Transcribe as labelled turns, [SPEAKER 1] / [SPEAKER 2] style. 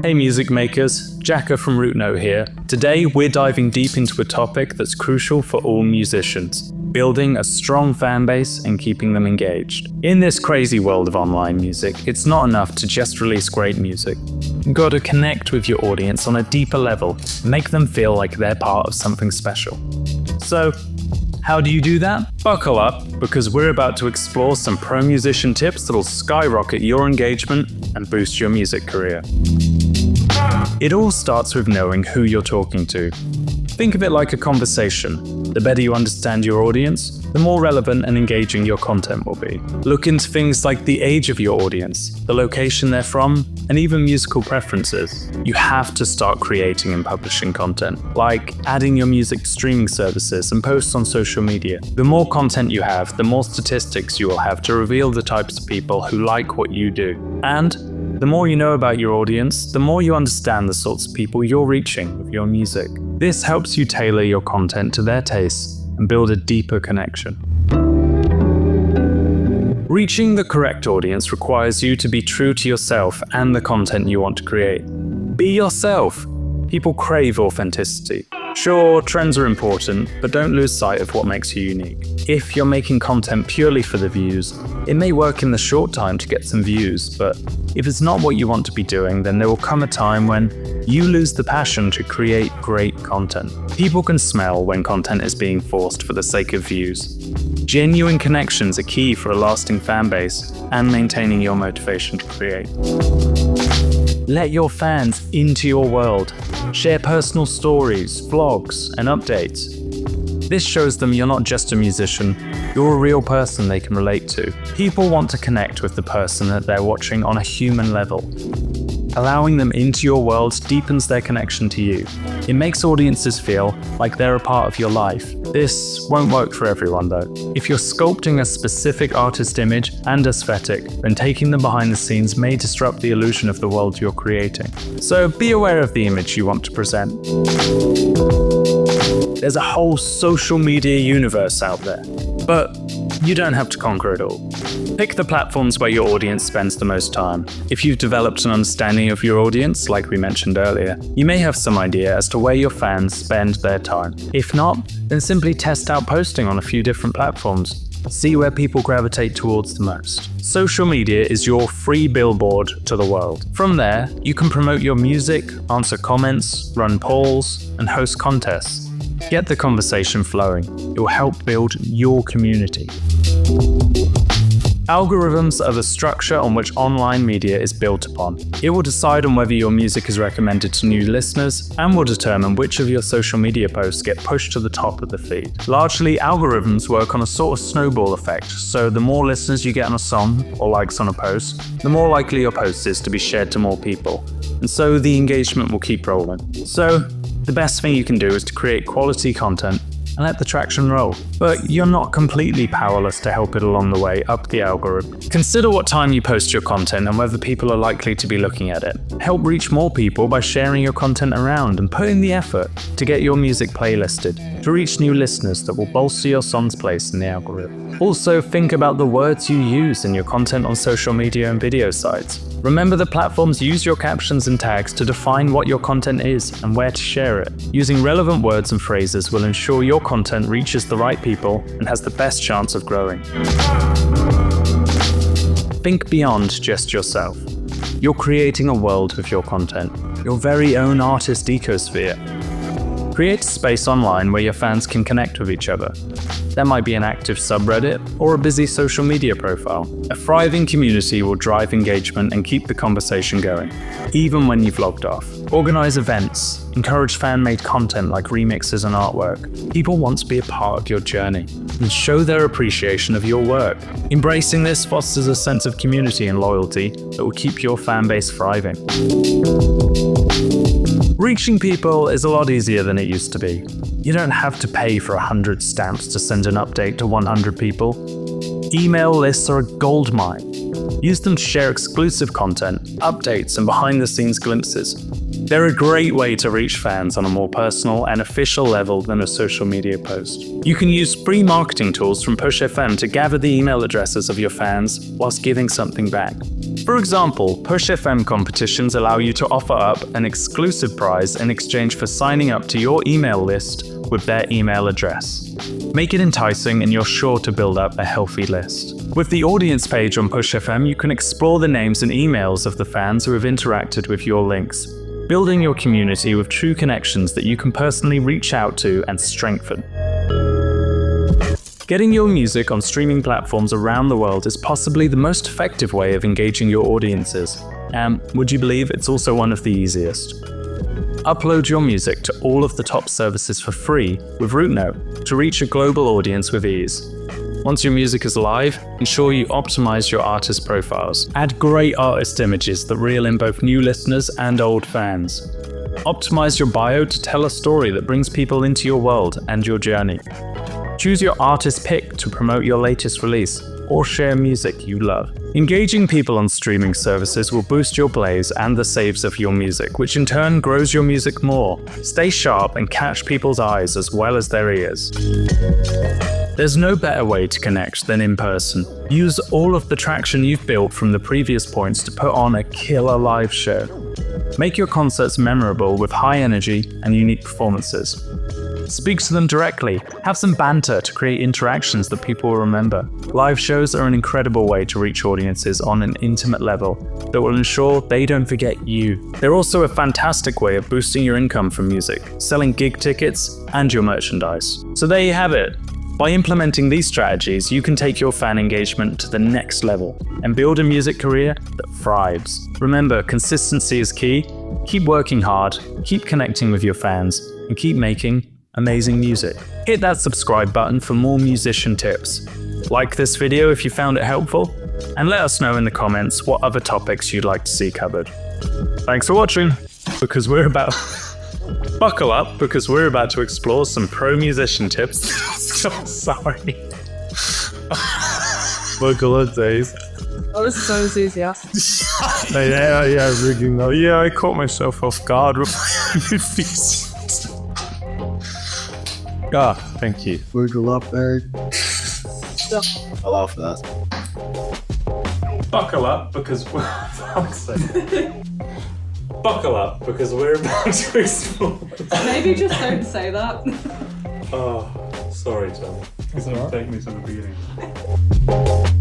[SPEAKER 1] Hey music makers, Jacka from RouteNote here. Today we're diving deep into a topic that's crucial for all musicians: building a strong fan base and keeping them engaged. In this crazy world of online music, it's not enough to just release great music. You've got to connect with your audience on a deeper level, make them feel like they're part of something special. So, how do you do that? Buckle up, because we're about to explore some pro musician tips that'll skyrocket your engagement and boost your music career. It all starts with knowing who you're talking to. Think of it like a conversation. The better you understand your audience, the more relevant and engaging your content will be. Look into things like the age of your audience, the location they're from, and even musical preferences. You have to start creating and publishing content, like adding your music to streaming services and posts on social media. The more content you have, the more statistics you will have to reveal the types of people who like what you do. And the more you know about your audience, the more you understand the sorts of people you're reaching with your music. This helps you tailor your content to their tastes and build a deeper connection. Reaching the correct audience requires you to be true to yourself and the content you want to create. Be yourself. People crave authenticity. Sure, trends are important, but don't lose sight of what makes you unique. If you're making content purely for the views, it may work in the short time to get some views, but if it's not what you want to be doing, then there will come a time when you lose the passion to create great content. People can smell when content is being forced for the sake of views. Genuine connections are key for a lasting fan base and maintaining your motivation to create. Let your fans into your world. Share personal stories, vlogs, and updates. This shows them you're not just a musician, you're a real person they can relate to. People want to connect with the person that they're watching on a human level. Allowing them into your world deepens their connection to you. It makes audiences feel like they're a part of your life. This won't work for everyone though. If you're sculpting a specific artist image and aesthetic, then taking them behind the scenes may disrupt the illusion of the world you're creating. So be aware of the image you want to present. There's a whole social media universe out there, but you don't have to conquer it all. Pick the platforms where your audience spends the most time. If you've developed an understanding of your audience, like we mentioned earlier, you may have some idea as to where your fans spend their time. If not, then simply test out posting on a few different platforms. See where people gravitate towards the most. Social media is your free billboard to the world. From there, you can promote your music, answer comments, run polls, and host contests. Get the conversation flowing. It will help build your community. Algorithms are the structure on which online media is built upon. It will decide on whether your music is recommended to new listeners and will determine which of your social media posts get pushed to the top of the feed. Largely, algorithms work on a sort of snowball effect, so the more listeners you get on a song or likes on a post, the more likely your post is to be shared to more people, and so the engagement will keep rolling. So, the best thing you can do is to create quality content and let the traction roll. But you're not completely powerless to help it along the way up the algorithm. Consider what time you post your content and whether people are likely to be looking at it. Help reach more people by sharing your content around and put in the effort to get your music playlisted, to reach new listeners that will bolster your song's place in the algorithm. Also, think about the words you use in your content on social media and video sites. Remember, the platforms use your captions and tags to define what your content is and where to share it. Using relevant words and phrases will ensure your content reaches the right people and has the best chance of growing. Think beyond just yourself. You're creating a world with your content, your very own artist ecosphere. Create a space online where your fans can connect with each other. There might be an active subreddit or a busy social media profile. A thriving community will drive engagement and keep the conversation going, even when you've logged off. Organize events, encourage fan-made content like remixes and artwork. People want to be a part of your journey and show their appreciation of your work. Embracing this fosters a sense of community and loyalty that will keep your fan base thriving. Reaching people is a lot easier than it used to be. You don't have to pay for 100 stamps to send an update to 100 people. Email lists are a goldmine. Use them to share exclusive content, updates, and behind-the-scenes glimpses. They're a great way to reach fans on a more personal and official level than a social media post. You can use free marketing tools from Push FM to gather the email addresses of your fans whilst giving something back. For example, Push FM competitions allow you to offer up an exclusive prize in exchange for signing up to your email list with their email address. Make it enticing and you're sure to build up a healthy list. With the audience page on Push FM, you can explore the names and emails of the fans who have interacted with your links, building your community with true connections that you can personally reach out to and strengthen. Getting your music on streaming platforms around the world is possibly the most effective way of engaging your audiences, and would you believe it's also one of the easiest. Upload your music to all of the top services for free with RouteNote to reach a global audience with ease. Once your music is live, ensure you optimize your artist profiles. Add great artist images that reel in both new listeners and old fans. Optimize your bio to tell a story that brings people into your world and your journey. Choose your artist pick to promote your latest release or share music you love. Engaging people on streaming services will boost your plays and the saves of your music, which in turn grows your music more. Stay sharp and catch people's eyes as well as their ears. There's no better way to connect than in person. Use all of the traction you've built from the previous points to put on a killer live show. Make your concerts memorable with high energy and unique performances. Speak to them directly, have some banter to create interactions that people will remember. Live shows are an incredible way to reach audiences on an intimate level that will ensure they don't forget you. They're also a fantastic way of boosting your income from music, selling gig tickets, and your merchandise. So there you have it. By implementing these strategies, you can take your fan engagement to the next level and build a music career that thrives. Remember, consistency is key. Keep working hard, keep connecting with your fans, and keep making amazing music. Hit that subscribe button for more musician tips. Like this video if you found it helpful, and let us know in the comments what other topics you'd like to see covered. Thanks for watching, buckle up because we're about to explore some pro musician tips. Sorry. Buckle up, Days.
[SPEAKER 2] Oh, this is so enthusiastic.
[SPEAKER 1] Yeah, rigging though. Yeah, I caught myself off guard with my feet. Ah, thank you.
[SPEAKER 3] Wiggle up, Eric. I love that.
[SPEAKER 1] Buckle up because we're buckle up because we're about to explore.
[SPEAKER 2] Maybe just don't say that.
[SPEAKER 1] Oh, sorry, Tom. Take me to the beginning.